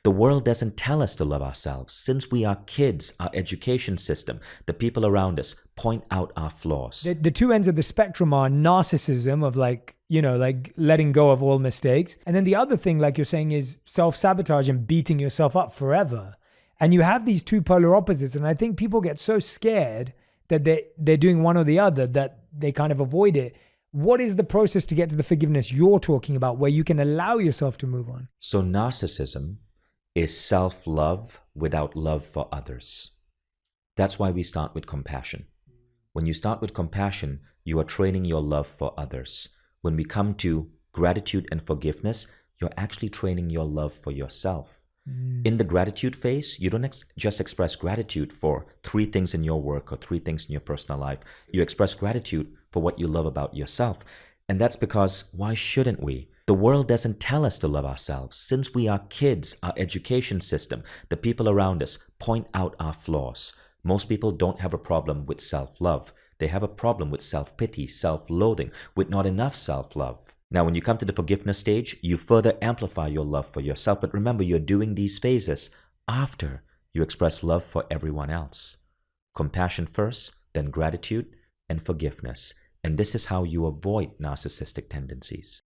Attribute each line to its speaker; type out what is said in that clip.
Speaker 1: The world doesn't tell us to love ourselves. Since we are kids, our education system, the people around us point out our flaws.
Speaker 2: The two ends of the spectrum are narcissism of like letting go of all mistakes. And then the other thing, like you're saying, is self-sabotage and beating yourself up forever. And you have these two polar opposites. And I think people get so scared that they're doing one or the other that they kind of avoid it. What is the process to get to the forgiveness you're talking about where you can allow yourself to move on?
Speaker 1: So narcissism is self-love without love for others. That's why we start with compassion. When you start with compassion, you are training your love for others. When we come to gratitude and forgiveness, you're actually training your love for yourself. In the gratitude phase, you don't just express gratitude for 3 things in your work or 3 things in your personal life. You express gratitude for what you love about yourself. And that's because, why shouldn't we? The world doesn't tell us to love ourselves. Since we are kids, our education system, the people around us point out our flaws. Most people don't have a problem with self-love. They have a problem with self-pity, self-loathing, with not enough self-love. Now, when you come to the forgiveness stage, you further amplify your love for yourself. But remember, you're doing these phases after you express love for everyone else. Compassion first, then gratitude and forgiveness. And this is how you avoid narcissistic tendencies.